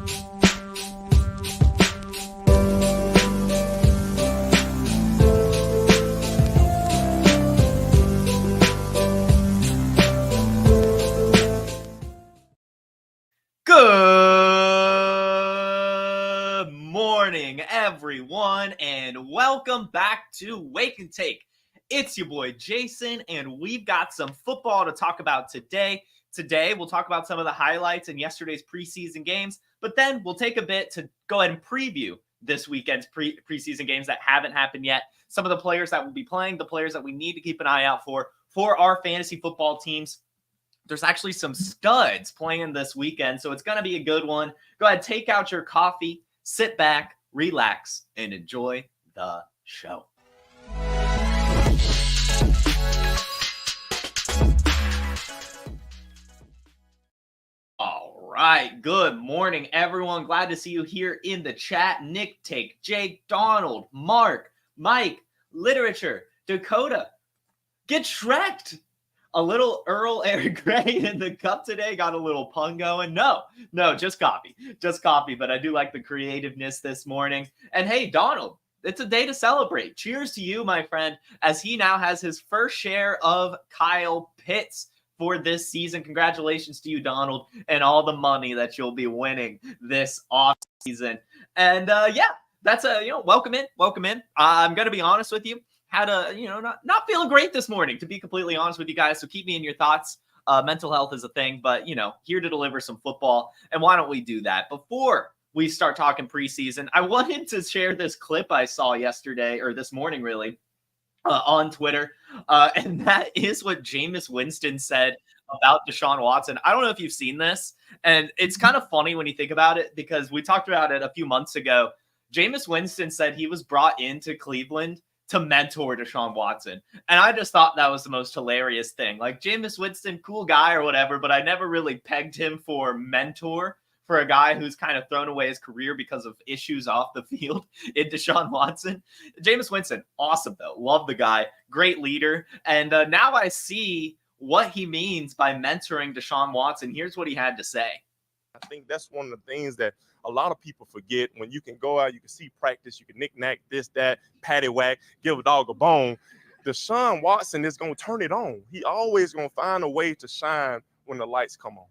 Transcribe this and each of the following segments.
Good morning, everyone, and welcome back to Wake and Take. It's your boy Jason, and we've got some football to talk about today. Today, we'll talk about some of the highlights in yesterday's preseason games, but then we'll take a bit to go ahead and preview this weekend's preseason games that haven't happened yet. Some of the players that will be playing, the players that we need to keep an eye out for our fantasy football teams. There's actually some studs playing this weekend, so it's going to be a good one. Go ahead, take out your coffee, sit back, relax, and enjoy the show. All right, good morning, everyone. Glad to see you here in the chat. Nick Take, Jake, Donald, Mark, Mike, Literature, Dakota. Get Shrek'd. A little Earl Eric Gray in the cup today. Got a little pun going. No, just coffee. But I do like the creativeness this morning. And hey, Donald, it's a day to celebrate. Cheers to you, my friend, as he now has his first share of Kyle Pitts for this season. Congratulations to you, Donald, and all the money that you'll be winning this off season. And that's welcome in. I'm going to be honest with you. Had not feeling great this morning, to be completely honest with you guys. So keep me in your thoughts. Mental health is a thing, but here to deliver some football. And why don't we do that? Before we start talking preseason, I wanted to share this clip I saw yesterday, or this morning really, on Twitter. And that is what Jameis Winston said about Deshaun Watson. I don't know if you've seen this, and it's kind of funny when you think about it, because we talked about it a few months ago. Jameis Winston said he was brought into Cleveland to mentor Deshaun Watson. And I just thought that was the most hilarious thing. Like, Jameis Winston, cool guy or whatever, but I never really pegged him for mentor for a guy who's kind of thrown away his career because of issues off the field in Deshaun Watson. Jameis Winston, awesome though. Love the guy. Great leader. And now I see what he means by mentoring Deshaun Watson. Here's what he had to say. I think that's one of the things that a lot of people forget. When you can go out, you can see practice, you can knick-knack, this, that, patty whack, give a dog a bone. Deshaun Watson is going to turn it on. He always going to find a way to shine when the lights come on.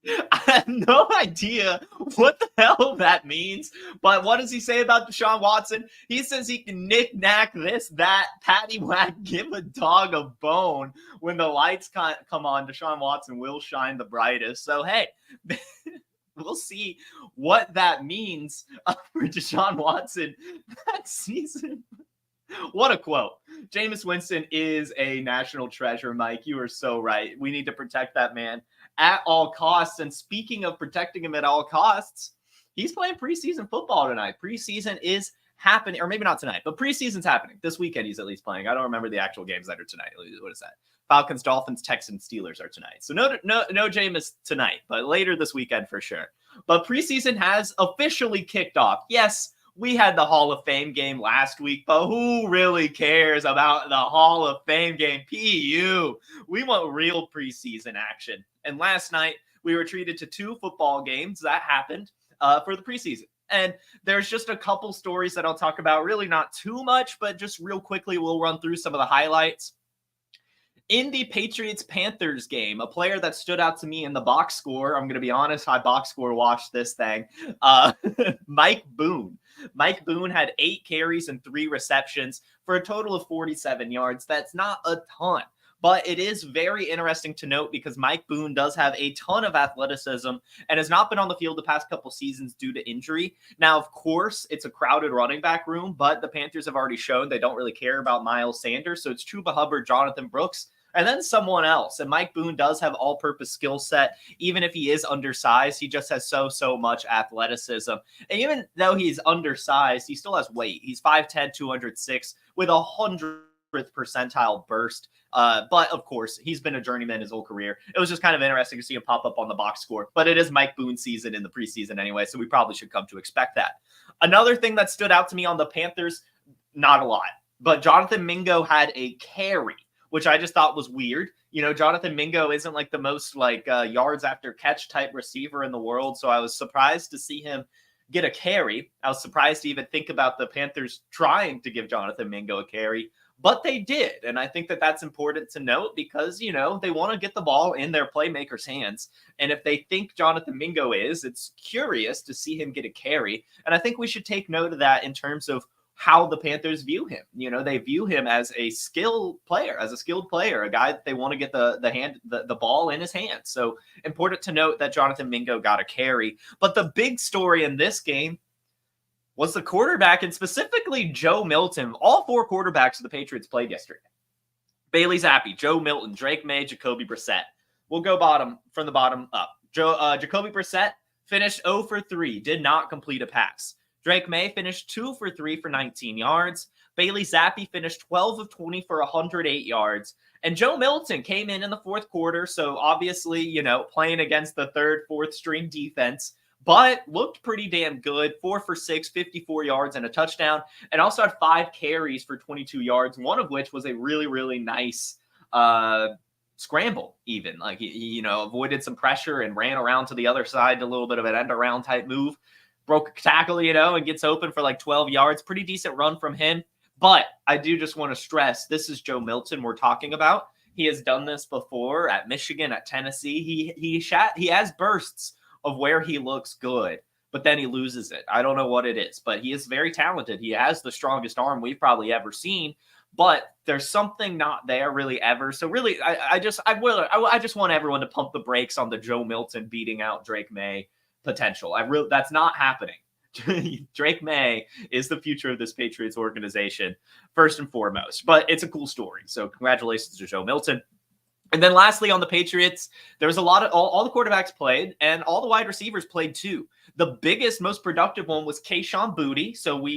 I have no idea what the hell that means, but what does he say about Deshaun Watson? He says he can knick-knack, this, that, paddywhack, give a dog a bone. When the lights come on, Deshaun Watson will shine the brightest. So, hey, we'll see what that means for Deshaun Watson that season. What a quote. Jameis Winston is a national treasure, Mike. You are so right. We need to protect that man at all costs. And speaking of protecting him at all costs, he's playing preseason football tonight. Preseason is happening, or maybe not tonight, but preseason's happening. This weekend he's at least playing. I don't remember the actual games that are tonight. What is that? Falcons, Dolphins, Texans, Steelers are tonight. So no Jameis tonight, but later this weekend for sure. But preseason has officially kicked off. Yes, we had the Hall of Fame game last week, but who really cares about the Hall of Fame game? PU. We want real preseason action. And last night, we were treated to 2 football games that happened for the preseason. And there's just a couple stories that I'll talk about. Really not too much, but just real quickly, we'll run through some of the highlights. In the Patriots-Panthers game, a player that stood out to me in the box score, I'm going to be honest, I box score watched this thing, Mike Boone. Mike Boone had 8 carries and 3 receptions for a total of 47 yards. That's not a ton, but it is very interesting to note because Mike Boone does have a ton of athleticism and has not been on the field the past couple seasons due to injury. Now, of course, it's a crowded running back room, but the Panthers have already shown they don't really care about Miles Sanders. So it's Chuba Hubbard, Jonathan Brooks, and then someone else. And Mike Boone does have all-purpose skill set. Even if he is undersized, he just has so much athleticism. And even though he's undersized, he still has weight. He's 5'10", 206 with 100th percentile burst. But of course, he's been a journeyman his whole career. It was just kind of interesting to see him pop up on the box score. But it is Mike Boone season in the preseason anyway, so we probably should come to expect that. Another thing that stood out to me on the Panthers, not a lot, but Jonathan Mingo had a carry, which I just thought was weird. Jonathan Mingo isn't like the most like yards after catch type receiver in the world. So I was surprised to see him get a carry. I was surprised to even think about the Panthers trying to give Jonathan Mingo a carry, but they did. And I think that that's important to note because, they want to get the ball in their playmakers' hands. And if they think Jonathan Mingo it's curious to see him get a carry. And I think we should take note of that in terms of how the Panthers view him. They view him as a skilled player, a guy that they want to get the ball in his hands. So important to note that Jonathan Mingo got a carry. But the big story in this game was the quarterback, and specifically Joe Milton. All 4 quarterbacks of the Patriots played yesterday. Bailey Zappi, Joe Milton, Drake May, Jacoby Brissett. We'll go from the bottom up. Jacoby Brissett finished 0 for 3, did not complete a pass. Drake May finished 2 for 3 for 19 yards. Bailey Zappi finished 12 of 20 for 108 yards. And Joe Milton came in the fourth quarter, so obviously, playing against the third, fourth string defense, but looked pretty damn good. 4 for 6, 54 yards and a touchdown, and also had 5 carries for 22 yards, one of which was a really, really nice scramble even. Like, he avoided some pressure and ran around to the other side, a little bit of an end around type move. Broke a tackle, and gets open for like 12 yards. Pretty decent run from him. But I do just want to stress, this is Joe Milton we're talking about. He has done this before at Michigan, at Tennessee. He has bursts of where he looks good, but then he loses it. I don't know what it is, but he is very talented. He has the strongest arm we've probably ever seen, but there's something not there really ever. So really, I just want everyone to pump the brakes on the Joe Milton beating out Drake May potential. That's not happening. Drake May is the future of this Patriots organization, first and foremost. But it's a cool story. So congratulations to Joe Milton. And then lastly, on the Patriots, there was a lot of all the quarterbacks played, and all the wide receivers played too. The biggest, most productive one was Kayshon Boutte. So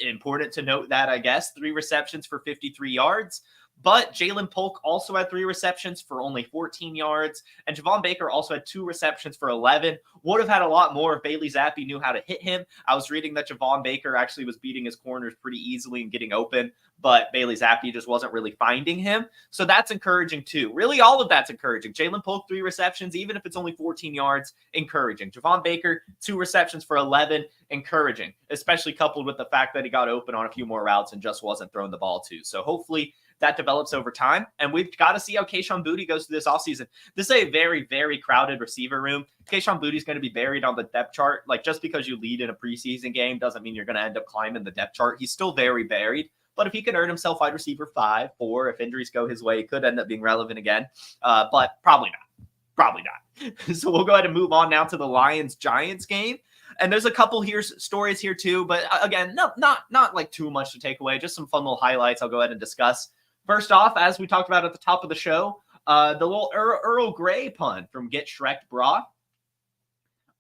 important to note that, I guess, 3 receptions for 53 yards. But Jalen Polk also had 3 receptions for only 14 yards. And Javon Baker also had 2 receptions for 11. Would have had a lot more if Bailey Zappi knew how to hit him. I was reading that Javon Baker actually was beating his corners pretty easily and getting open, but Bailey Zappi just wasn't really finding him. So that's encouraging too. Really, all of that's encouraging. Jalen Polk, 3 receptions, even if it's only 14 yards, encouraging. Javon Baker, 2 receptions for 11, encouraging, especially coupled with the fact that he got open on a few more routes and just wasn't throwing the ball to. So hopefully that develops over time. And we've got to see how Kayshon Boutte goes through this offseason. This is a very, very crowded receiver room. Kayshon Boutte is going to be buried on the depth chart. Like, just because you lead in a preseason game doesn't mean you're going to end up climbing the depth chart. He's still very buried. But if he can earn himself wide receiver 5, 4, if injuries go his way, he could end up being relevant again. But probably not. Probably not. So we'll go ahead and move on now to the Lions-Giants game. And there's a couple stories here too. But again, not like too much to take away. Just some fun little highlights I'll go ahead and discuss. First off, as we talked about at the top of the show, the little Earl Grey pun from Get Shrek Bra.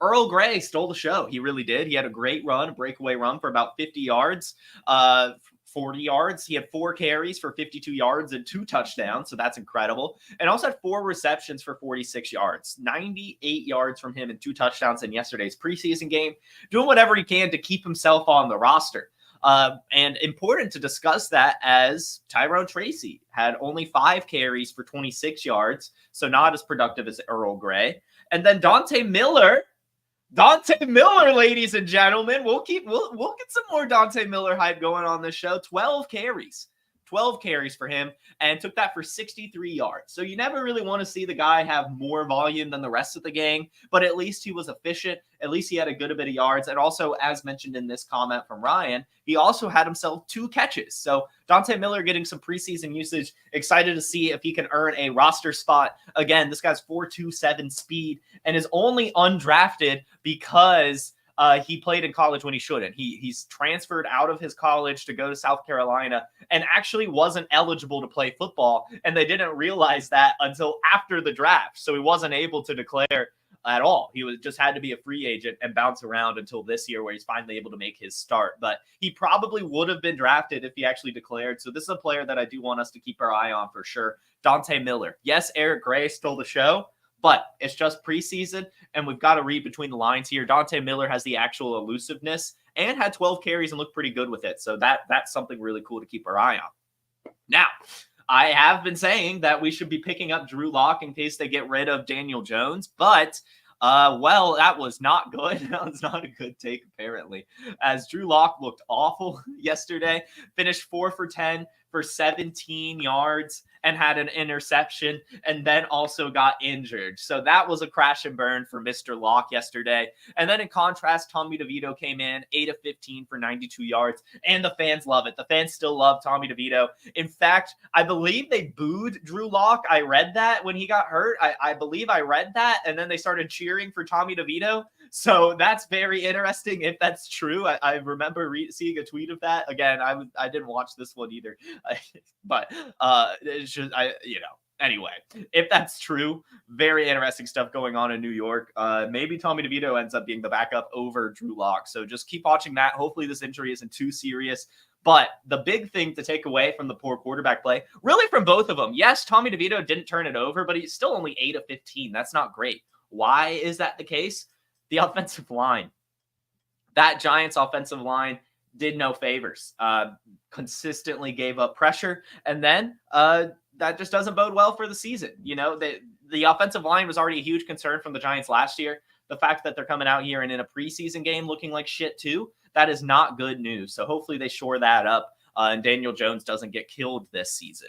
Earl Grey stole the show. He really did. He had a great run, a breakaway run for about 50 yards, 40 yards. He had 4 carries for 52 yards and 2 touchdowns, so that's incredible. And also had 4 receptions for 46 yards, 98 yards from him and 2 touchdowns in yesterday's preseason game, doing whatever he can to keep himself on the roster. And important to discuss that, as Tyrone Tracy had only 5 carries for 26 yards, so not as productive as Earl Grey. And then Dante Miller, ladies and gentlemen, we'll get some more Dante Miller hype going on this show. 12 carries for him, and took that for 63 yards. So you never really want to see the guy have more volume than the rest of the gang, but at least he was efficient. At least he had a good bit of yards. And also, as mentioned in this comment from Ryan, he also had himself 2 catches. So Dante Miller getting some preseason usage. Excited to see if he can earn a roster spot. Again, this guy's 4.27 speed and is only undrafted because he played in college when he shouldn't. He's transferred out of his college to go to South Carolina and actually wasn't eligible to play football. And they didn't realize that until after the draft. So he wasn't able to declare at all. He just had to be a free agent and bounce around until this year, where he's finally able to make his start. But he probably would have been drafted if he actually declared. So this is a player that I do want us to keep our eye on for sure. Dante Miller. Yes, Eric Gray stole the show, but it's just preseason, and we've got to read between the lines here. Dante Miller has the actual elusiveness and had 12 carries and looked pretty good with it. So that's something really cool to keep our eye on. Now, I have been saying that we should be picking up Drew Lock in case they get rid of Daniel Jones, but well, that was not good. That was not a good take, apparently, as Drew Lock looked awful yesterday, finished 4 for 10 for 17 yards and had an interception, and then also got injured. So that was a crash and burn for Mr. Lock yesterday. And then in contrast, Tommy DeVito came in 8 of 15 for 92 yards, and the fans love it. The fans still love Tommy DeVito. In fact, I believe they booed Drew Lock. I read that when he got hurt. I believe I read that, and then they started cheering for Tommy DeVito. So that's very interesting if that's true. I remember seeing a tweet of that. Again, I didn't watch this one either, but it's just anyway, if that's true, very interesting stuff going on in New York. Maybe Tommy DeVito ends up being the backup over Drew Lock. So just keep watching that. Hopefully this injury isn't too serious. But the big thing to take away from the poor quarterback play, really from both of them, yes, Tommy DeVito didn't turn it over, but he's still only 8 of 15. That's not great. Why is that the case? The offensive line. That Giants offensive line did no favors. Consistently gave up pressure. And then that just doesn't bode well for the season. The offensive line was already a huge concern from the Giants last year. The fact that they're coming out here and in a preseason game looking like shit too, that is not good news. So hopefully they shore that up and Daniel Jones doesn't get killed this season.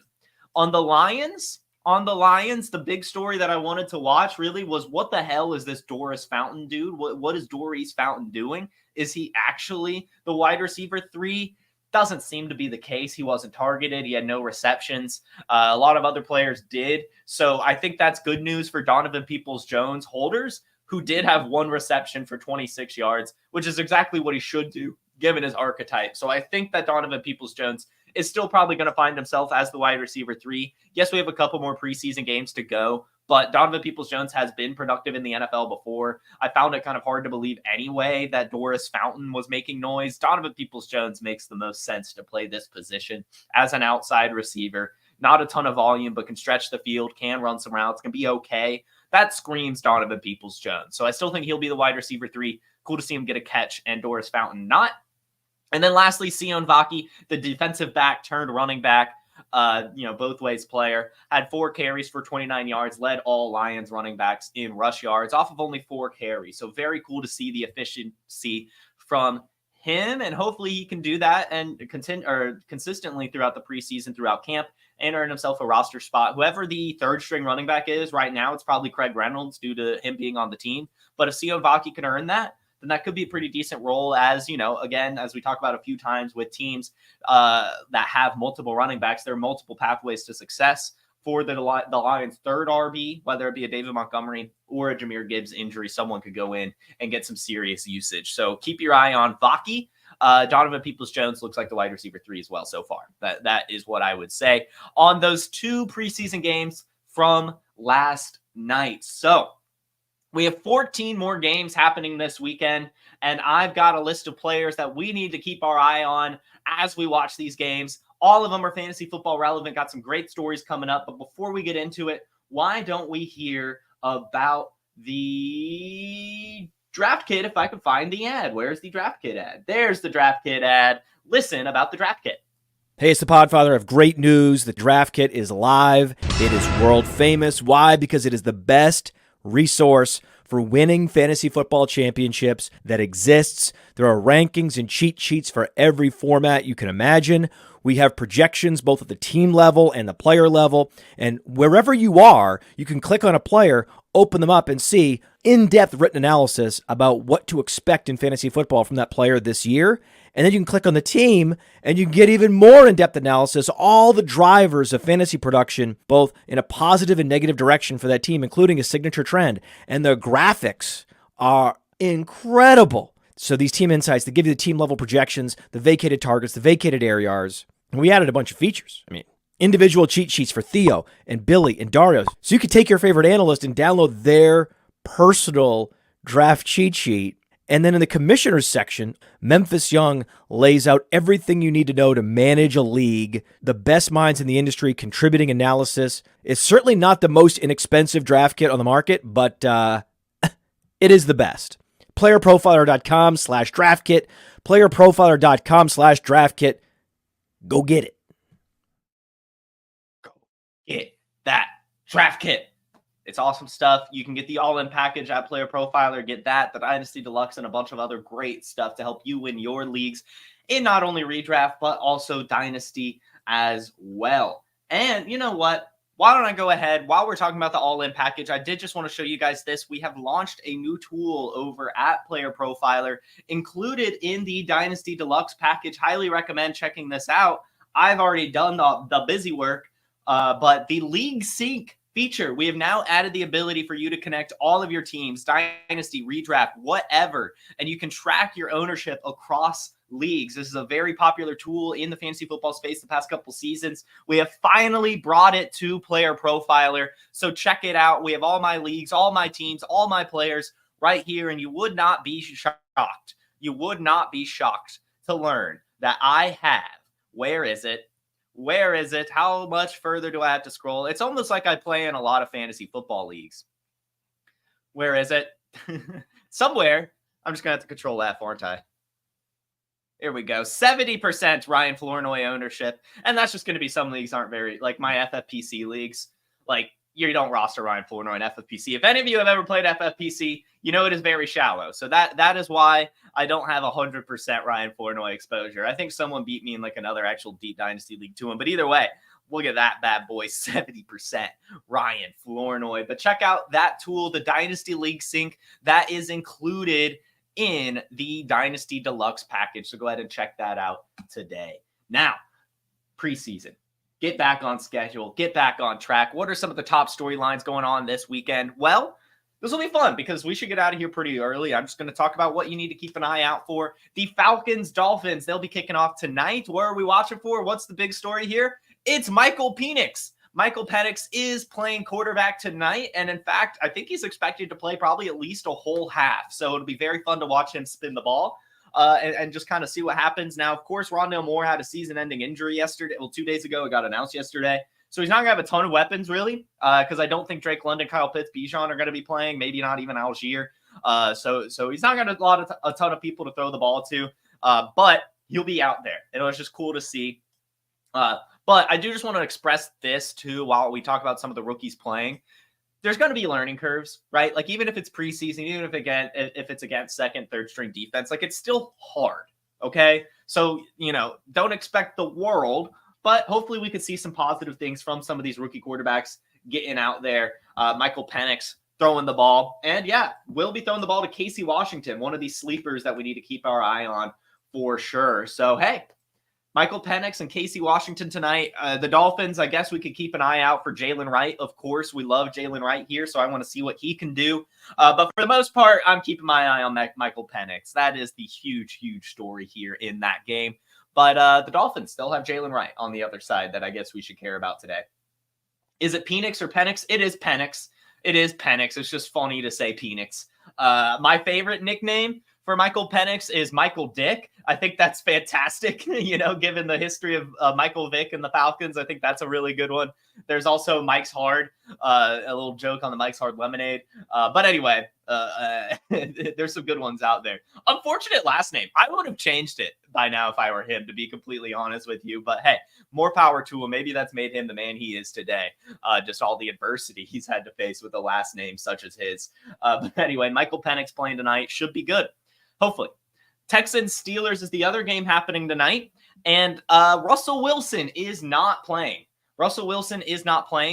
On the Lions, the big story that I wanted to watch really was, what the hell is this Doris Fountain dude? What is Doris Fountain doing? Is he actually the wide receiver 3? Doesn't seem to be the case. He wasn't targeted. He had no receptions. A lot of other players did. So I think that's good news for Donovan Peoples-Jones holders, who did have 1 reception for 26 yards, which is exactly what he should do given his archetype. So I think that Donovan Peoples-Jones is still probably going to find himself as the wide receiver 3. Yes, we have a couple more preseason games to go, but Donovan Peoples-Jones has been productive in the NFL before. I found it kind of hard to believe anyway that Doris Fountain was making noise. Donovan Peoples-Jones makes the most sense to play this position as an outside receiver. Not a ton of volume, but can stretch the field, can run some routes, can be okay. That screams Donovan Peoples-Jones. So I still think he'll be the wide receiver 3. Cool to see him get a catch, and Doris Fountain not. And then lastly, Sion Vaki, the defensive back turned running back, both ways player, had 4 carries for 29 yards, led all Lions running backs in rush yards off of only 4 carries. So very cool to see the efficiency from him, and hopefully he can do that and consistently throughout the preseason, throughout camp, and earn himself a roster spot. Whoever the 3rd string running back is right now, it's probably Craig Reynolds due to him being on the team. But if Sion Vaki can earn that, then that could be a pretty decent role, as, again, as we talk about a few times with teams that have multiple running backs, there are multiple pathways to success for the Lions' 3rd RB, whether it be a David Montgomery or a Jahmyr Gibbs injury. Someone could go in and get some serious usage. So keep your eye on Vaki. Donovan Peoples-Jones looks like the wide receiver 3 as well so far. That is what I would say on those 2 preseason games from last night. So we have 14 more games happening this weekend, and I've got a list of players that we need to keep our eye on as we watch these games. All of them are fantasy football relevant, got some great stories coming up. But before we get into it, why don't we hear about the Draft Kit if I can find the ad? Where's the Draft Kit ad? There's the Draft Kit ad. Listen about the Draft Kit. Hey, it's the Podfather of great news. The Draft Kit is live. It is world famous. Why? Because it is the best resource for winning fantasy football championships that exists. There are rankings and cheat sheets for every format you can imagine. We have projections both at the team level and the player level. And wherever you are, you can click on a player, open them up, and see in-depth written analysis about what to expect in fantasy football from that player this year. And then you can click on the team and you can get even more in-depth analysis, all the drivers of fantasy production, both in a positive and negative direction for that team, including a signature trend. And the graphics are incredible. So these team insights, they give you the team level projections, the vacated targets, the vacated ARs. And we added a bunch of features. Individual cheat sheets for Theo and Billy and Dario. So you could take your favorite analyst and download their personal draft cheat sheet. And then in the commissioners section, Memphis Young lays out everything you need to know to manage a league. The best minds in the industry contributing analysis. It's certainly not the most inexpensive draft kit on the market, but it is the best. PlayerProfiler.com/draftkit. PlayerProfiler.com/draftkit. Go get it. Go that draft kit. It's awesome stuff. You can get the all-in package at Player Profiler, get that, the Dynasty Deluxe, and a bunch of other great stuff to help you win your leagues in not only redraft, but also Dynasty as well. And you know what? Why don't I go ahead, while we're talking about the all-in package, I did just want to show you guys this. We have launched a new tool over at Player Profiler, included in the Dynasty Deluxe package. Highly recommend checking this out. I've already done the busy work, but the League Sync feature, we have now added the ability for you to connect all of your teams, Dynasty, redraft, whatever, and you can track your ownership across leagues. This is a very popular tool in the fantasy football space the past couple seasons. We have finally brought it to Player Profiler, so check it out. We have all my leagues, all my teams, all my players right here, and you would not be shocked. You would not be shocked to learn that I have, where is it? Where is it? How much further do I have to scroll? It's almost like I play in a lot of fantasy football leagues. Where is it? Somewhere. I'm just going to have to control F, aren't I? Here we go. 70% Ryan Flournoy ownership. And that's just going to be some leagues aren't very, like my FFPC leagues. Like, you don't roster Ryan Flournoy in FFPC. If any of you have ever played FFPC, you know it is very shallow. So that is why I don't have 100% Ryan Flournoy exposure. I think someone beat me in like another actual deep dynasty league to him. But either way, look at that bad boy, 70% Ryan Flournoy. But check out that tool, the Dynasty League Sync, that is included in the Dynasty Deluxe package. So go ahead and check that out today. Now, preseason. Get back on schedule. Get back on track. What are some of the top storylines going on this weekend? Well, this will be fun because we should get out of here pretty early. I'm just going to talk about what you need to keep an eye out for. The Falcons-Dolphins, they'll be kicking off tonight. What are we watching for? What's the big story here? It's Michael Penix. Michael Penix is playing quarterback tonight, and in fact, I think he's expected to play probably at least a whole half. So it'll be very fun to watch him spin the ball. And just kind of see what happens. Now, of course, Rondale Moore had a season-ending injury yesterday. Well, 2 days ago, it got announced yesterday. So he's not going to have a ton of weapons, really, because I don't think Drake London, Kyle Pitts, Bijan are going to be playing, maybe not even Algier. So he's not going to have a ton of people to throw the ball to, but he'll be out there. And it was just cool to see. But I do just want to express this, too, while we talk about some of the rookies playing. There's going to be learning curves, right? Like, even if it's preseason, even if it's against second, third string defense, like, it's still hard, okay? So, don't expect the world, but hopefully we could see some positive things from some of these rookie quarterbacks getting out there. Michael Penix throwing the ball. And, yeah, we'll be throwing the ball to Casey Washington, one of these sleepers that we need to keep our eye on for sure. So, hey, Michael Penix and Casey Washington tonight. The Dolphins, I guess we could keep an eye out for Jalen Wright. Of course, we love Jalen Wright here, so I want to see what he can do. But for the most part, I'm keeping my eye on Michael Penix. That is the huge, huge story here in that game. But the Dolphins still have Jalen Wright on the other side that I guess we should care about today. Is it Penix or Penix? It is Penix. It is Penix. It's just funny to say Penix. My favorite nickname for Michael Penix is Michael Dick. I think that's fantastic, given the history of Michael Vick and the Falcons. I think that's a really good one. There's also Mike's Hard, a little joke on the Mike's Hard lemonade. But anyway, there's some good ones out there. Unfortunate last name. I would have changed it by now if I were him, to be completely honest with you. But hey, more power to him. Maybe that's made him the man he is today. Just all the adversity he's had to face with a last name such as his. But anyway, Michael Penix playing tonight should be good. Hopefully. Texans-Steelers is the other game happening tonight. And Russell Wilson is not playing.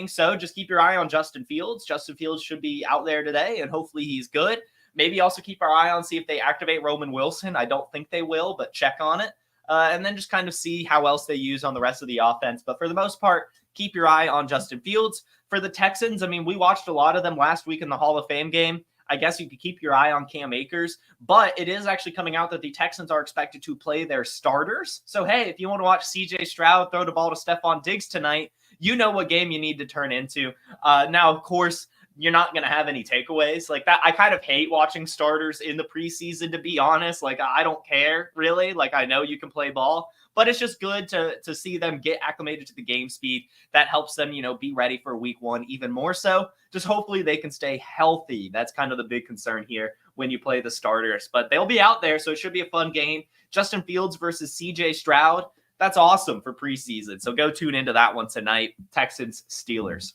So just keep your eye on Justin Fields. Justin Fields should be out there today, and hopefully he's good. Maybe also keep our eye on, see if they activate Roman Wilson. I don't think they will, but check on it. And then just kind of see how else they use on the rest of the offense. But for the most part, keep your eye on Justin Fields. For the Texans, we watched a lot of them last week in the Hall of Fame game. I guess you could keep your eye on Cam Akers, but it is actually coming out that the Texans are expected to play their starters. So, hey, if you want to watch CJ Stroud throw the ball to Stephon Diggs tonight, you know what game you need to turn into. Now, of course, you're not going to have any takeaways like that. I kind of hate watching starters in the preseason, to be honest. Like, I don't care, really. Like, I know you can play ball, but it's just good to see them get acclimated to the game speed. That helps them, be ready for week one even more so. Just hopefully they can stay healthy. That's kind of the big concern here when you play the starters. But they'll be out there, so it should be a fun game. Justin Fields versus CJ Stroud. That's awesome for preseason. So go tune into that one tonight. Texans, Steelers.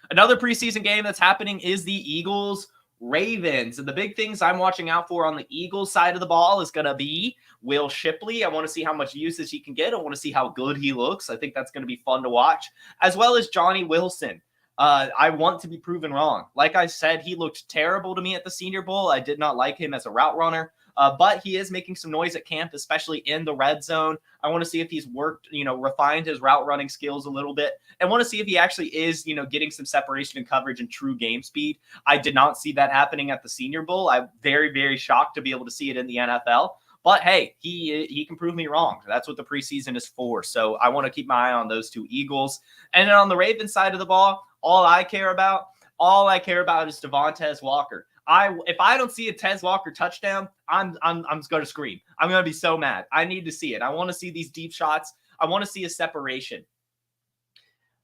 Another preseason game that's happening is the Eagles Ravens. And the big things I'm watching out for on the Eagles side of the ball is going to be Will Shipley. I want to see how much usage he can get. I want to see how good he looks. I think that's going to be fun to watch, as well as Johnny Wilson. I want to be proven wrong. Like I said, he looked terrible to me at the Senior Bowl. I did not like him as a route runner. But he is making some noise at camp, especially in the red zone. I want to see if he's worked, refined his route running skills a little bit, and want to see if he actually is, getting some separation and coverage and true game speed. I did not see that happening at the Senior Bowl. I'm very, very shocked to be able to see it in the NFL. But hey, he can prove me wrong. That's what the preseason is for. So I want to keep my eye on those two Eagles. And then on the Ravens side of the ball, all I care about is Devontae Walker. If I don't see a Tez Walker touchdown, I'm going to scream. I'm going to be so mad. I need to see it. I want to see these deep shots. I want to see a separation,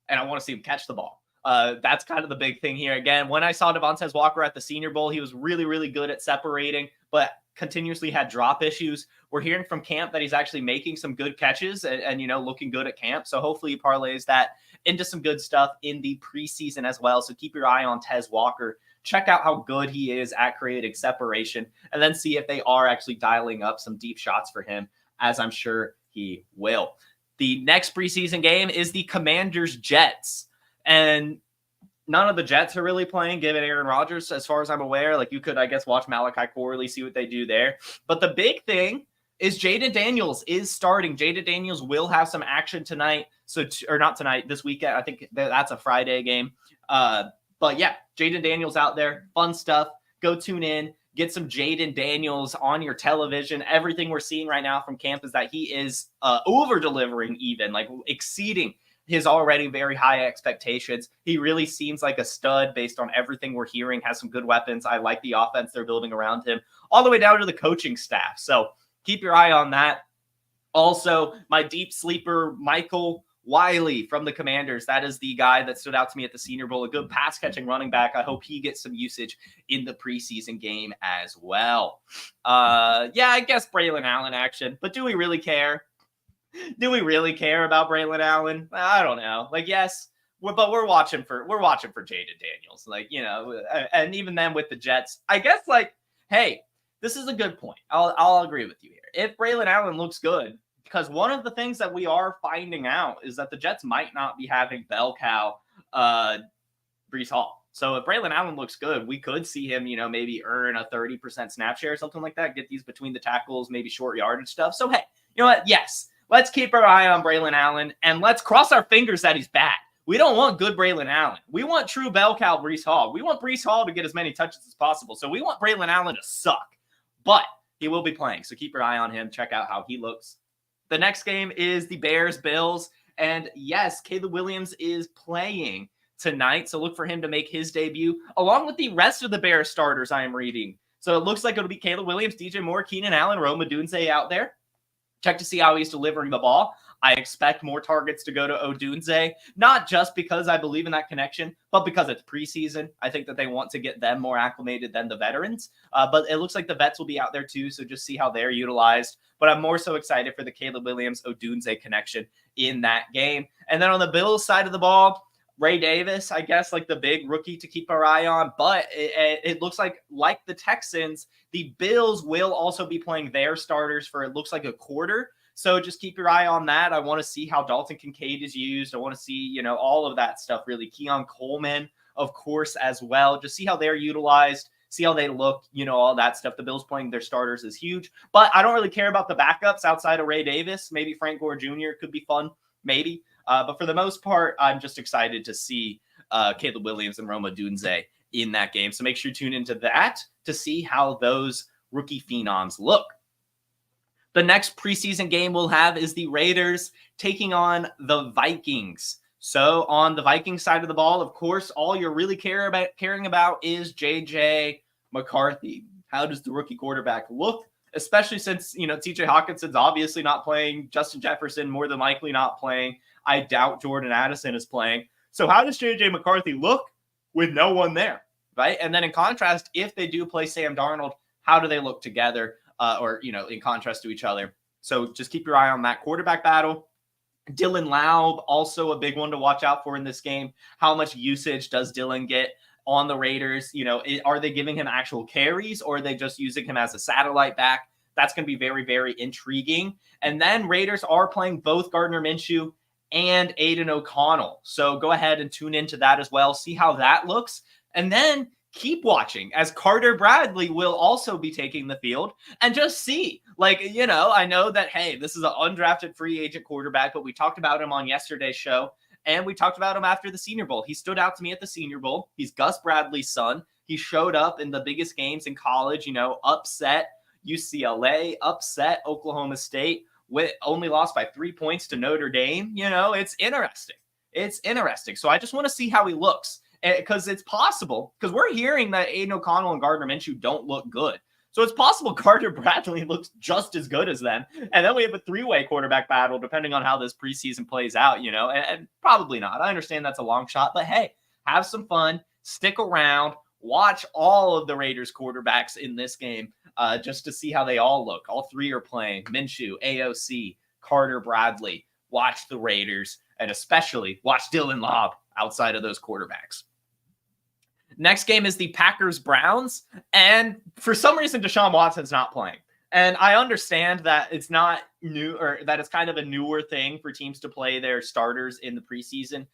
and I want to see him catch the ball. That's kind of the big thing here. Again, when I saw Devontae Walker at the Senior Bowl, he was really, really good at separating, but continuously had drop issues. We're hearing from camp that he's actually making some good catches and looking good at camp. So hopefully he parlays that into some good stuff in the preseason as well. So keep your eye on Tez Walker. Check out how good he is at creating separation, and then see if they are actually dialing up some deep shots for him, as I'm sure he will. The next preseason game is the Commanders-Jets, and none of the Jets are really playing, given Aaron Rodgers, as far as I'm aware. Like, you could, I guess, watch Malachi Corley, see what they do there. But the big thing is Jayden Daniels is starting. Jayden Daniels will have some action tonight. Or not tonight, this weekend. I think that's a Friday game. But yeah, Jayden Daniels out there. Fun stuff. Go tune in. Get some Jayden Daniels on your television. Everything we're seeing right now from camp is that he is over-delivering even, like exceeding his already very high expectations. He really seems like a stud based on everything we're hearing, has some good weapons. I like the offense they're building around him, all the way down to the coaching staff. So keep your eye on that. Also, my deep sleeper, Michael Wiley from the Commanders. That is the guy that stood out to me at the Senior Bowl. A good pass-catching running back. I hope he gets some usage in the preseason game as well. Yeah, I guess Braylon Allen action. But do we really care? Do we really care about Braylon Allen? I don't know. Like, yes, but we're watching for Jayden Daniels. Like, and even then with the Jets, I guess, like, hey, this is a good point. I'll agree with you here. If Braylon Allen looks good, because one of the things that we are finding out is that the Jets might not be having bell cow Breece Hall. So if Braylon Allen looks good, we could see him, maybe earn a 30% snap share or something like that, get these between the tackles, maybe short yardage stuff. So, hey, you know what? Yes, let's keep our eye on Braylon Allen, and let's cross our fingers that he's bad. We don't want good Braylon Allen. We want true bell cow Breece Hall. We want Breece Hall to get as many touches as possible. So we want Braylon Allen to suck. But he will be playing, so keep your eye on him. Check out how he looks. The next game is the Bears-Bills. And yes, Caleb Williams is playing tonight, so look for him to make his debut, along with the rest of the Bears starters I am reading. So it looks like it'll be Caleb Williams, DJ Moore, Keenan Allen, Rome Odunze out there. Check to see how he's delivering the ball. I expect more targets to go to Odunze, not just because I believe in that connection, but because it's preseason. I think that they want to get them more acclimated than the veterans. But it looks like the vets will be out there too, so just see how they're utilized. But I'm more so excited for the Caleb Williams-Odunze connection in that game. And then on the Bills side of the ball, Ray Davis, I guess, like the big rookie to keep our eye on. But it looks like the Texans, the Bills will also be playing their starters for, it looks like, a quarter. So just keep your eye on that. I want to see how Dalton Kincaid is used. I want to see, all of that stuff, really. Keon Coleman, of course, as well. Just see how they're utilized, see how they look, all that stuff. The Bills playing their starters is huge. But I don't really care about the backups outside of Ray Davis. Maybe Frank Gore Jr. could be fun, maybe. But for the most part, I'm just excited to see Caleb Williams and Rome Odunze in that game. So make sure you tune into that to see how those rookie phenoms look. The next preseason game we'll have is the Raiders taking on the Vikings. So on the Vikings side of the ball, of course, all you're really caring about is J.J. McCarthy. How does the rookie quarterback look? Especially since, T.J. Hawkinson's obviously not playing. Justin Jefferson more than likely not playing. I doubt Jordan Addison is playing. So how does J.J. McCarthy look with no one there, right? And then in contrast, if they do play Sam Darnold, how do they look together? Or in contrast to each other. So just keep your eye on that quarterback battle. Dylan Laub, also a big one to watch out for in this game. How much usage does Dylan get on the Raiders? Are they giving him actual carries, or are they just using him as a satellite back? That's going to be very, very intriguing. And then Raiders are playing both Gardner Minshew and Aiden O'Connell. So go ahead and tune into that as well. See how that looks. And then keep watching, as Carter Bradley will also be taking the field, and just see. I know that, hey, this is an undrafted free agent quarterback, but we talked about him on yesterday's show, and we talked about him after the Senior Bowl. He stood out to me at the Senior Bowl. He's Gus Bradley's son. He showed up in the biggest games in college, upset UCLA, upset Oklahoma State, only lost by 3 points to Notre Dame. It's interesting. It's interesting. So I just want to see how he looks, because it's possible, because we're hearing that Aiden O'Connell and Gardner Minshew don't look good. So it's possible Carter Bradley looks just as good as them. And then we have a three-way quarterback battle, depending on how this preseason plays out, and probably not. I understand that's a long shot, but hey, have some fun, stick around, watch all of the Raiders quarterbacks in this game, just to see how they all look. All three are playing: Minshew, AOC, Carter Bradley. Watch the Raiders, and especially watch Dylan Laub outside of those quarterbacks. Next game is the Packers-Browns, and for some reason, Deshaun Watson's not playing. And I understand that it's not new, or that it's kind of a newer thing for teams to play their starters in the preseason.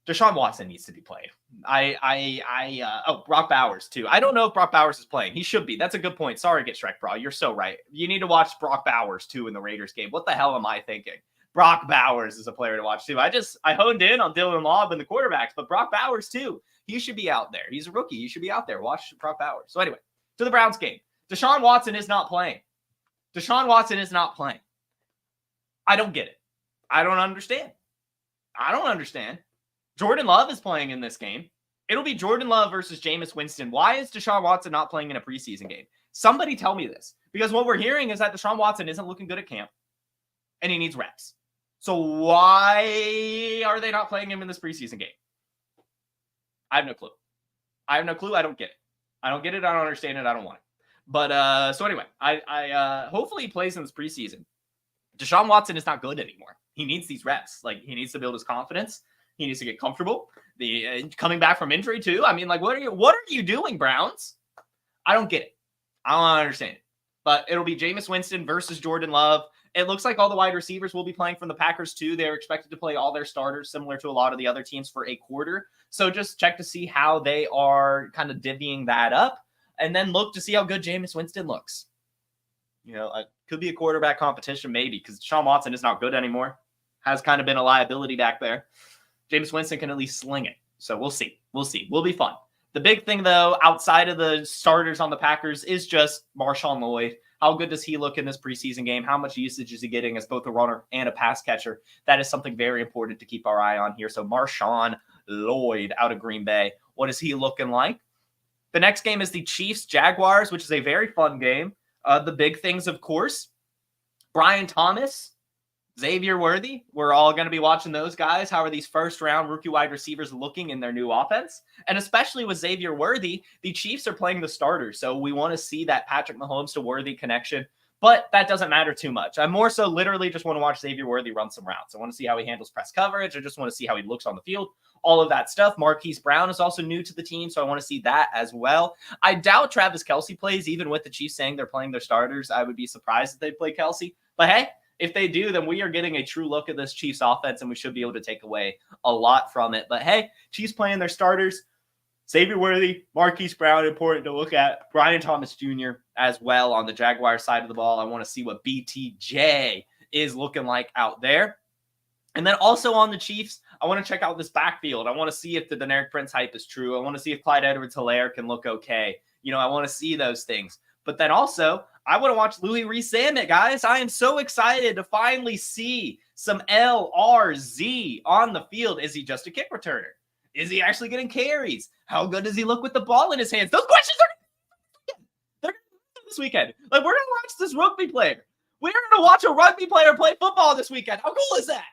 Deshaun Watson needs to be played. Brock Bowers too. I don't know if Brock Bowers is playing. He should be. That's a good point. Sorry, Get Shrek, bro. You're so right. You need to watch Brock Bowers too in the Raiders game. What the hell am I thinking? Brock Bowers is a player to watch too. I honed in on Dylan Laub and the quarterbacks, but Brock Bowers too. He should be out there. He's a rookie. He should be out there. Watch Brock Bowers. So anyway, to the Browns game. Deshaun Watson is not playing. Deshaun Watson is not playing. I don't get it. I don't understand. Jordan Love is playing in this game. It'll be Jordan Love versus Jameis Winston. Why is Deshaun Watson not playing in a preseason game? Somebody tell me this. Because what we're hearing is that Deshaun Watson isn't looking good at camp, and he needs reps. So why are they not playing him in this preseason game? I have no clue. I don't get it. I don't understand it. I don't want it. But so anyway, I hopefully he plays in this preseason. Deshaun Watson is not good anymore. He needs these reps. He needs to build his confidence. He needs to get comfortable. Coming back from injury too. I mean, what are you doing, Browns? I don't get it. I don't understand it. But it'll be Jameis Winston versus Jordan Love. It looks like all the wide receivers will be playing from the Packers too. They're expected to play all their starters, similar to a lot of the other teams, for a quarter. So just check to see how they are kind of divvying that up, and then look to see how good Jameis Winston looks. It could be a quarterback competition maybe, because Deshaun Watson is not good anymore. Has kind of been a liability back there. Jameis Winston can at least sling it. So we'll see. Will be fun. The big thing, though, outside of the starters on the Packers, is just Marshawn Lloyd. How good does he look in this preseason game? How much usage is he getting as both a runner and a pass catcher? That is something very important to keep our eye on here. So Marshawn Lloyd out of Green Bay. What is he looking like? The next game is the Chiefs-Jaguars, which is a very fun game. The big things, of course, Brian Thomas, Xavier Worthy. We're all going to be watching those guys. How are these first-round rookie wide receivers looking in their new offense? And especially with Xavier Worthy, the Chiefs are playing the starters, so we want to see that Patrick Mahomes to Worthy connection. But that doesn't matter too much. I more so literally just want to watch Xavier Worthy run some routes. I want to see how he handles press coverage. I just want to see how he looks on the field. All of that stuff. Marquise Brown is also new to the team, so I want to see that as well. I doubt Travis Kelce plays, even with the Chiefs saying they're playing their starters. I would be surprised if they play Kelce. But hey, if they do, then we are getting a true look at this Chiefs offense, and we should be able to take away a lot from it. But hey, Chiefs playing their starters. Xavier Worthy, Marquise Brown, important to look at. Brian Thomas Jr. as well on the Jaguars side of the ball. I want to see what BTJ is looking like out there. And then also on the Chiefs, I want to check out this backfield. I want to see if the Deneric Prince hype is true. I want to see if Clyde Edwards-Helaire can look okay. I want to see those things. But then also, I want to watch Louis Rees-Zammit, guys. I am so excited to finally see some LRZ on the field. Is he just a kick returner? Is he actually getting carries? How good does he look with the ball in his hands? Those questions they're this weekend. We're going to watch this rugby player. We're going to watch a rugby player play football this weekend. How cool is that?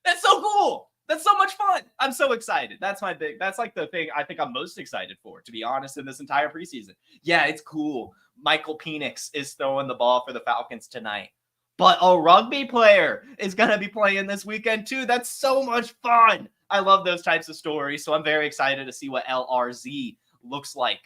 That's so cool. That's so much fun. I'm so excited. That's the thing I think I'm most excited for, to be honest, in this entire preseason. Yeah, it's cool. Michael Penix is throwing the ball for the Falcons tonight. but a rugby player is going to be playing this weekend too. That's so much fun. I love those types of stories. So I'm very excited to see what LRZ looks like.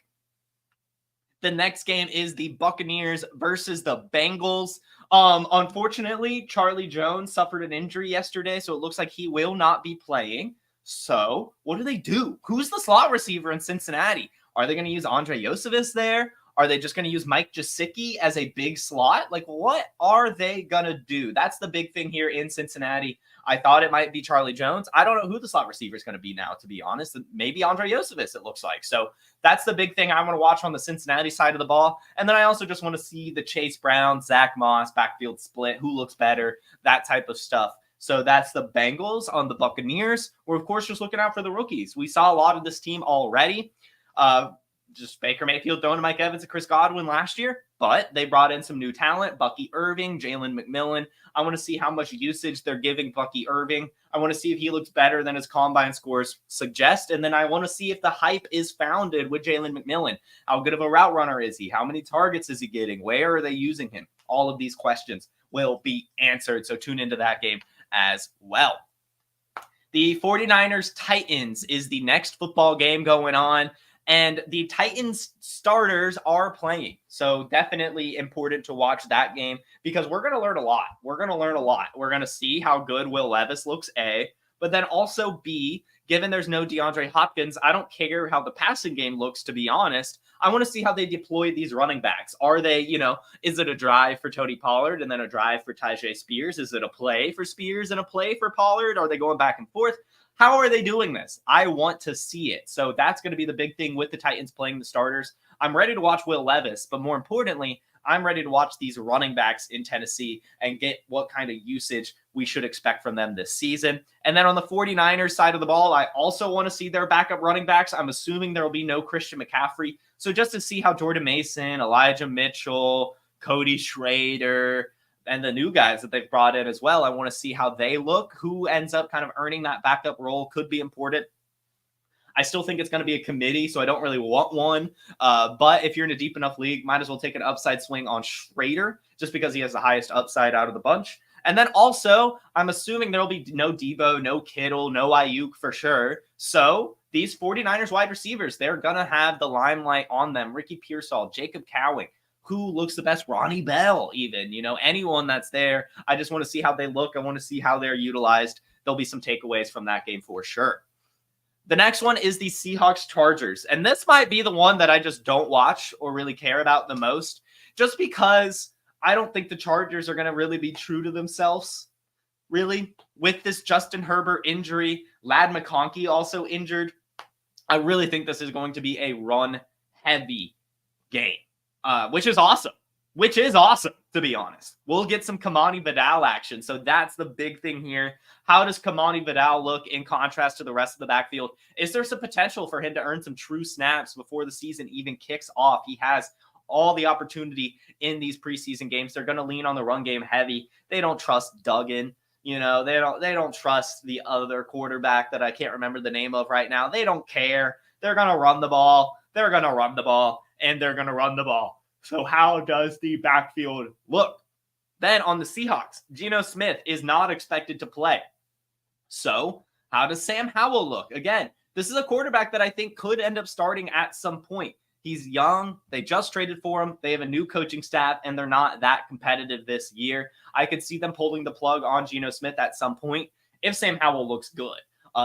The next game is the Buccaneers versus the Bengals. Unfortunately, Charlie Jones suffered an injury yesterday, so it looks like he will not be playing. So what do? Who's the slot receiver in Cincinnati? Are they going to use Andre Yosevich there? Are they just going to use Mike Gesicki as a big slot? Like, what are they going to do? That's the big thing here in Cincinnati. I thought it might be Charlie Jones. I don't know who the slot receiver is going to be now, to be honest. Maybe Andre Yosevich, it looks like. So that's the big thing I want to watch on the Cincinnati side of the ball. And then I also just want to see the Chase Brown, Zach Moss backfield split, who looks better, that type of stuff. So that's the Bengals. On the Buccaneers, we're, of course, just looking out for the rookies. We saw a lot of this team already. Just Baker Mayfield throwing to Mike Evans and Chris Godwin last year, but they brought in some new talent, Bucky Irving, Jalen McMillan. I want to see how much usage they're giving Bucky Irving. I want to see if he looks better than his combine scores suggest, and then I want to see if the hype is founded with Jalen McMillan. How good of a route runner is he? How many targets is he getting? Where are they using him? All of these questions will be answered, so tune into that game as well. The 49ers Titans is the next football game going on. And the Titans starters are playing. So definitely important to watch that game because we're going to learn a lot. We're going to see how good Will Levis looks, A, but then also B, given there's no DeAndre Hopkins, I don't care how the passing game looks, to be honest. I want to see how they deploy these running backs. Are they, is it a drive for Tony Pollard and then a drive for Tyjae Spears? Is it a play for Spears and a play for Pollard? Are they going back and forth? How are they doing this? I want to see it. So that's going to be the big thing with the Titans playing the starters. I'm ready to watch Will Levis, but more importantly, I'm ready to watch these running backs in Tennessee and get what kind of usage we should expect from them this season. And then on the 49ers side of the ball, I also want to see their backup running backs. I'm assuming there will be no Christian McCaffrey. So just to see how Jordan Mason, Elijah Mitchell, Cody Schrader, and the new guys that they've brought in as well, I want to see how they look. Who ends up kind of earning that backup role could be important. I still think it's going to be a committee, so I don't really want one. But if you're in a deep enough league, might as well take an upside swing on Schrader just because he has the highest upside out of the bunch. And then also, I'm assuming there will be no Debo, no Kittle, no Ayuk for sure. So these 49ers wide receivers, they're going to have the limelight on them. Ricky Pearsall, Jacob Cowing. Who looks the best? Ronnie Bell, even, anyone that's there. I just want to see how they look. I want to see how they're utilized. There'll be some takeaways from that game for sure. The next one is the Seahawks Chargers. And this might be the one that I just don't watch or really care about the most, just because I don't think the Chargers are going to really be true to themselves, really. With this Justin Herbert injury, Ladd McConkey also injured. I really think this is going to be a run-heavy game. Which is awesome, to be honest. We'll get some Kamani Vidal action. So that's the big thing here. How does Kamani Vidal look in contrast to the rest of the backfield? Is there some potential for him to earn some true snaps before the season even kicks off? He has all the opportunity in these preseason games. They're going to lean on the run game heavy. They don't trust Duggan. They don't trust the other quarterback that I can't remember the name of right now. They don't care. They're going to run the ball. And they're going to run the ball. So how does the backfield look? Then on the Seahawks, Geno Smith is not expected to play. So how does Sam Howell look? Again, this is a quarterback that I think could end up starting at some point. He's young. They just traded for him. They have a new coaching staff, and they're not that competitive this year. I could see them pulling the plug on Geno Smith at some point if Sam Howell looks good.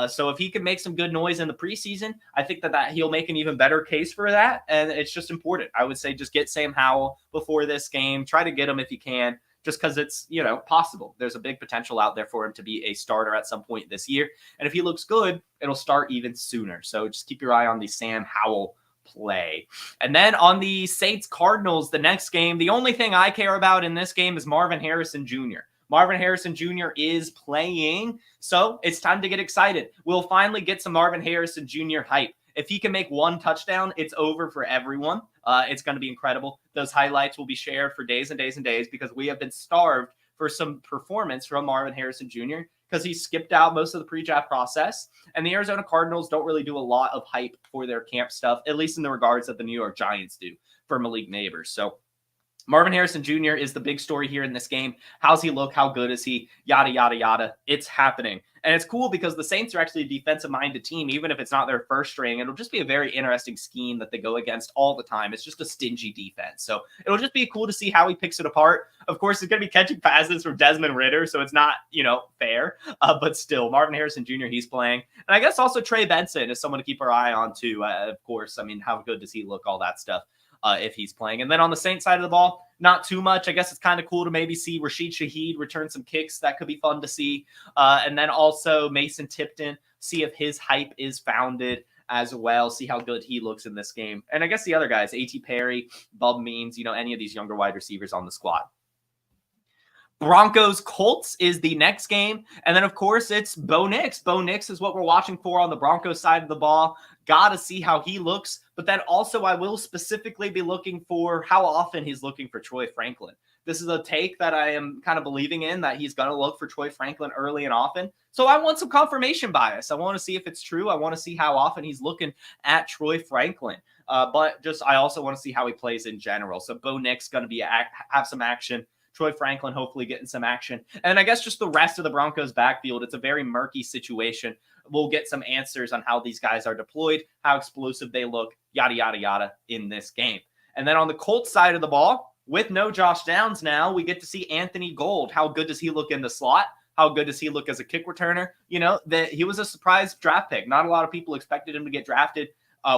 So if he can make some good noise in the preseason, I think that he'll make an even better case for that. And it's just important. I would say just get Sam Howell before this game. Try to get him if you can, just because it's, possible. There's a big potential out there for him to be a starter at some point this year. And if he looks good, it'll start even sooner. So just keep your eye on the Sam Howell play. And then on the Saints Cardinals, the next game, the only thing I care about in this game is Marvin Harrison Jr. Marvin Harrison Jr. is playing, so it's time to get excited. We'll finally get some Marvin Harrison Jr. hype. If he can make one touchdown, it's over for everyone. It's going to be incredible. Those highlights will be shared for days and days and days because we have been starved for some performance from Marvin Harrison Jr. because he skipped out most of the pre-draft process. And the Arizona Cardinals don't really do a lot of hype for their camp stuff, at least in the regards that the New York Giants do for Malik Neighbors. So Marvin Harrison Jr. is the big story here in this game. How's he look? How good is he? Yada, yada, yada. It's happening. And it's cool because the Saints are actually a defensive-minded team, even if it's not their first string. It'll just be a very interesting scheme that they go against all the time. It's just a stingy defense. So it'll just be cool to see how he picks it apart. Of course, he's going to be catching passes from Desmond Ridder, so it's not, fair. But still, Marvin Harrison Jr., he's playing. And I guess also Trey Benson is someone to keep our eye on, too. Of course, I mean, how good does he look? All that stuff. If he's playing. And then on the Saints side of the ball, not too much. I guess it's kind of cool to maybe see Rashid Shaheed return some kicks. That could be fun to see. And then also Mason Tipton, see if his hype is founded as well. See how good he looks in this game. And I guess the other guys, A.T. Perry, Bub Means, any of these younger wide receivers on the squad. Broncos Colts is the next game. And then, of course, it's Bo Nix. Bo Nix is what we're watching for on the Broncos side of the ball. Got to see how he looks. But then also I will specifically be looking for how often he's looking for Troy Franklin. This is a take that I am kind of believing in, that he's going to look for Troy Franklin early and often. So I want some confirmation bias. I want to see if it's true. I want to see how often he's looking at Troy Franklin. But I also want to see how he plays in general. So Bo Nix going to be have some action. Troy Franklin hopefully getting some action. And I guess just the rest of the Broncos backfield, it's a very murky situation. We'll get some answers on how these guys are deployed, how explosive they look, yada, yada, yada in this game. And then on the Colts side of the ball, with no Josh Downs now, we get to see Anthony Gould. How good does he look in the slot? How good does he look as a kick returner? He was a surprise draft pick. Not a lot of people expected him to get drafted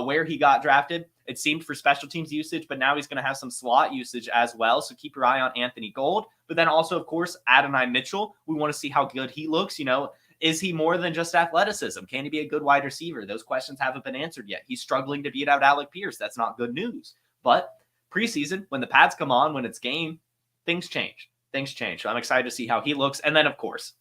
where he got drafted. It seemed for special teams usage, but now he's going to have some slot usage as well. So keep your eye on Anthony Gould. But then also, of course, Adonai Mitchell. We want to see how good he looks. Is he more than just athleticism? Can he be a good wide receiver? Those questions haven't been answered yet. He's struggling to beat out Alec Pierce. That's not good news. But preseason, when the pads come on, when it's game, things change. So I'm excited to see how he looks. And then, of course,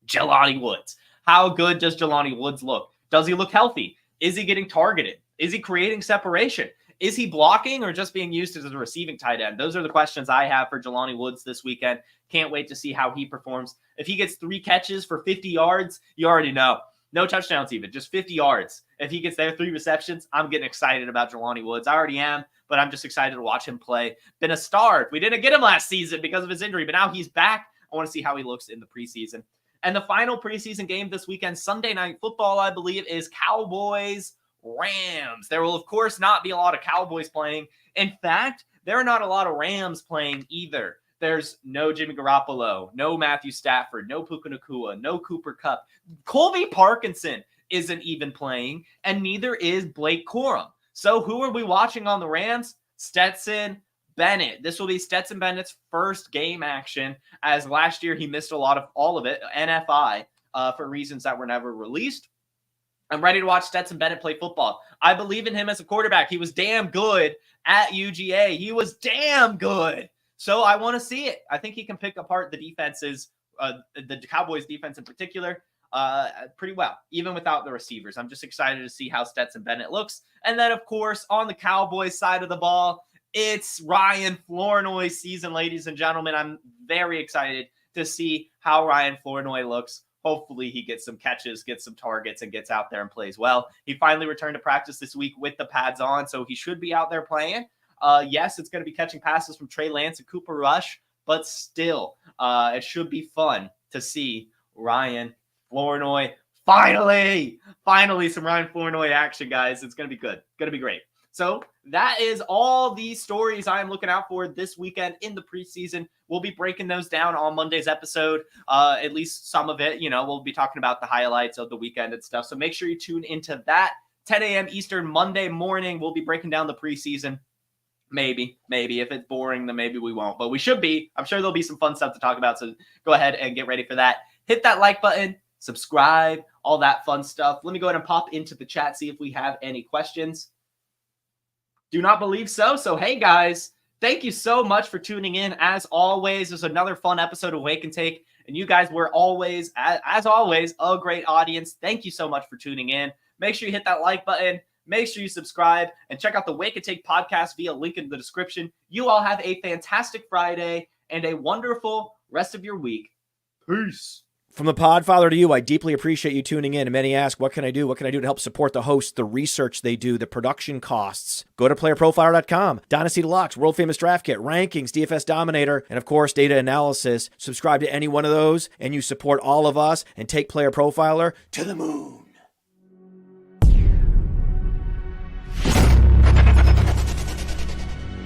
Jelani Woods. How good does Jelani Woods look? Does he look healthy? Is he getting targeted? Is he creating separation? Is he blocking or just being used as a receiving tight end? Those are the questions I have for Jelani Woods this weekend. Can't wait to see how he performs. If he gets 3 catches for 50 yards, you already know. No touchdowns even, just 50 yards. If he gets there 3 receptions, I'm getting excited about Jelani Woods. I already am, but I'm just excited to watch him play. Been a star. We didn't get him last season because of his injury, but now he's back. I want to see how he looks in the preseason. And the final preseason game this weekend, Sunday Night Football, I believe, is Cowboys Rams. There will, of course, not be a lot of Cowboys playing. In fact, there are not a lot of Rams playing either. There's no Jimmy Garoppolo, no Matthew Stafford, no Puka Nacua, no Cooper Kupp. Colby Parkinson isn't even playing, and neither is Blake Corum. So who are we watching on the Rams? Stetson Bennett. This will be Stetson Bennett's first game action, as last year he missed all of it, NFI, for reasons that were never released. I'm ready to watch Stetson Bennett play football. I believe in him as a quarterback. He was damn good at UGA. He was damn good. So I want to see it. I think he can pick apart the defenses, the Cowboys defense in particular, pretty well, even without the receivers. I'm just excited to see how Stetson Bennett looks. And then, of course, on the Cowboys side of the ball, it's Ryan Flournoy's season, ladies and gentlemen. I'm very excited to see how Ryan Flournoy looks. Hopefully he gets some catches, gets some targets, and gets out there and plays well. He finally returned to practice this week with the pads on, so he should be out there playing. Yes, it's going to be catching passes from Trey Lance and Cooper Rush, but still, it should be fun to see Ryan Flournoy. Finally some Ryan Flournoy action, guys. It's going to be good. Going to be great. So that is all the stories I'm looking out for this weekend in the preseason. We'll be breaking those down on Monday's episode, at least some of it. We'll be talking about the highlights of the weekend and stuff. So make sure you tune into that. 10 a.m. Eastern Monday morning. We'll be breaking down the preseason. Maybe. If it's boring, then maybe we won't. But we should be. I'm sure there'll be some fun stuff to talk about. So go ahead and get ready for that. Hit that like button, subscribe, all that fun stuff. Let me go ahead and pop into the chat, see if we have any questions. Do not believe so. So, hey, guys, thank you so much for tuning in. As always, there's another fun episode of Wake and Take. And you guys were always, as always, a great audience. Thank you so much for tuning in. Make sure you hit that like button. Make sure you subscribe and check out the Wake and Take podcast via link in the description. You all have a fantastic Friday and a wonderful rest of your week. Peace. From the Podfather to you, I deeply appreciate you tuning in. And many ask, what can I do? What can I do to help support the hosts, the research they do, the production costs? Go to PlayerProfiler.com. Dynasty Deluxe, World Famous Draft Kit, Rankings, DFS Dominator, and of course, Data Analysis. Subscribe to any one of those, and you support all of us and take Player Profiler to the moon.